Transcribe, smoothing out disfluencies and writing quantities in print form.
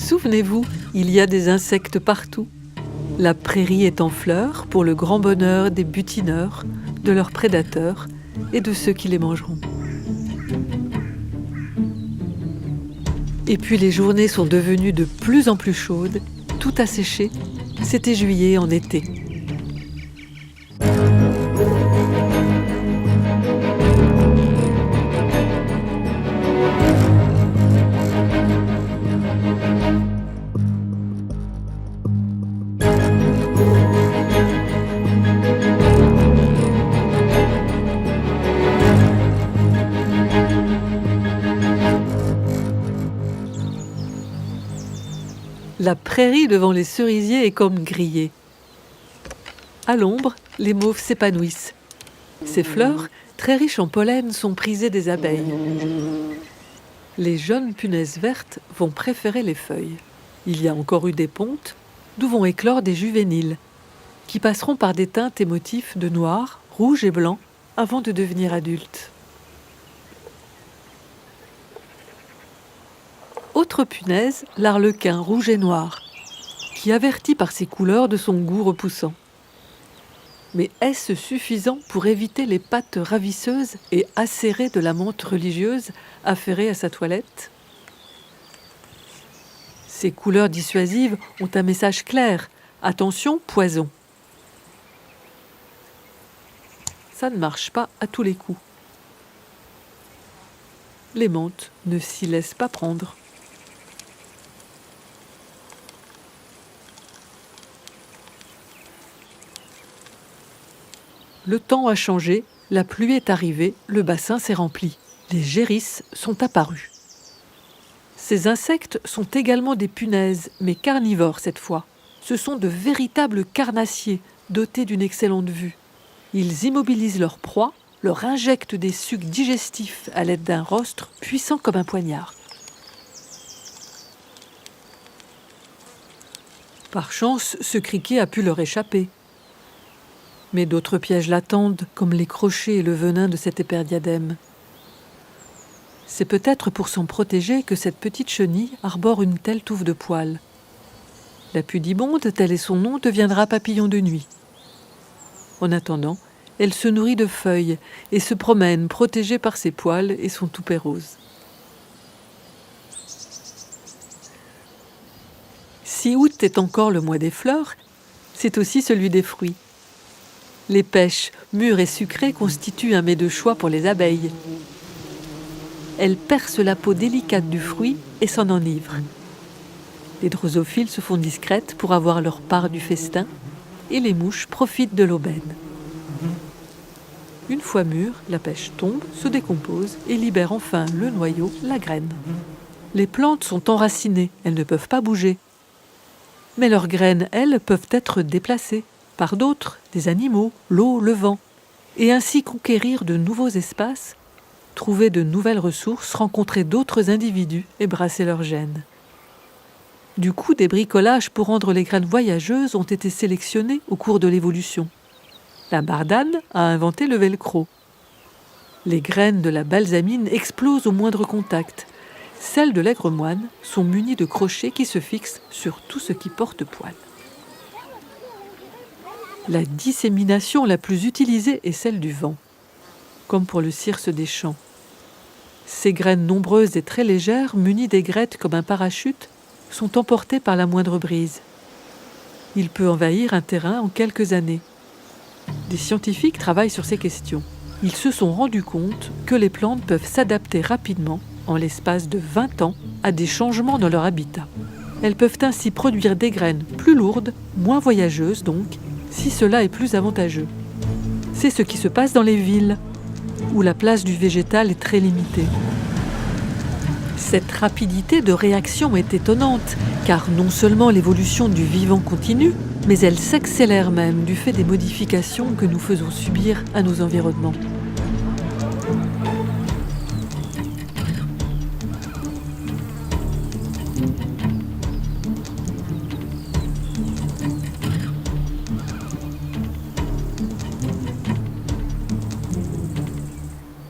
Souvenez-vous, il y a des insectes partout. La prairie est en fleurs pour le grand bonheur des butineurs, de leurs prédateurs et de ceux qui les mangeront. Et puis les journées sont devenues de plus en plus chaudes, tout a séché, c'était juillet en été. La prairie devant les cerisiers est comme grillée. À l'ombre, les mauves s'épanouissent. Ces fleurs, très riches en pollen, sont prisées des abeilles. Les jeunes punaises vertes vont préférer les feuilles. Il y a encore eu des pontes, d'où vont éclore des juvéniles, qui passeront par des teintes et motifs de noir, rouge et blanc avant de devenir adultes. Autre punaise, l'arlequin rouge et noir, qui avertit par ses couleurs de son goût repoussant. Mais est-ce suffisant pour éviter les pattes ravisseuses et acérées de la menthe religieuse affairée à sa toilette? Ces couleurs dissuasives ont un message clair. Attention, poison. Ça ne marche pas à tous les coups. Les menthes ne s'y laissent pas prendre. Le temps a changé, la pluie est arrivée, le bassin s'est rempli. Les gérisses sont apparus. Ces insectes sont également des punaises, mais carnivores cette fois. Ce sont de véritables carnassiers, dotés d'une excellente vue. Ils immobilisent leur proie, leur injectent des sucs digestifs à l'aide d'un rostre puissant comme un poignard. Par chance, ce criquet a pu leur échapper. Mais d'autres pièges l'attendent, comme les crochets et le venin de cet éperdiadème. C'est peut-être pour s'en protéger que cette petite chenille arbore une telle touffe de poils. La pudibonde, tel est son nom, deviendra papillon de nuit. En attendant, elle se nourrit de feuilles et se promène protégée par ses poils et son toupet rose. Si août est encore le mois des fleurs, c'est aussi celui des fruits. Les pêches, mûres et sucrées, constituent un mets de choix pour les abeilles. Elles percent la peau délicate du fruit et s'en enivrent. Les drosophiles se font discrètes pour avoir leur part du festin et les mouches profitent de l'aubaine. Une fois mûre, la pêche tombe, se décompose et libère enfin le noyau, la graine. Les plantes sont enracinées, elles ne peuvent pas bouger. Mais leurs graines, elles, peuvent être déplacées par d'autres, des animaux, l'eau, le vent, et ainsi conquérir de nouveaux espaces, trouver de nouvelles ressources, rencontrer d'autres individus et brasser leurs gènes. Du coup, des bricolages pour rendre les graines voyageuses ont été sélectionnés au cours de l'évolution. La bardane a inventé le velcro. Les graines de la balsamine explosent au moindre contact. Celles de l'aigre-moine sont munies de crochets qui se fixent sur tout ce qui porte poil. La dissémination la plus utilisée est celle du vent, comme pour le cirse des champs. Ces graines nombreuses et très légères, munies d'aigrettes comme un parachute, sont emportées par la moindre brise. Il peut envahir un terrain en quelques années. Des scientifiques travaillent sur ces questions. Ils se sont rendus compte que les plantes peuvent s'adapter rapidement, en l'espace de 20 ans, à des changements dans leur habitat. Elles peuvent ainsi produire des graines plus lourdes, moins voyageuses donc, si cela est plus avantageux. C'est ce qui se passe dans les villes, où la place du végétal est très limitée. Cette rapidité de réaction est étonnante, car non seulement l'évolution du vivant continue, mais elle s'accélère même du fait des modifications que nous faisons subir à nos environnements.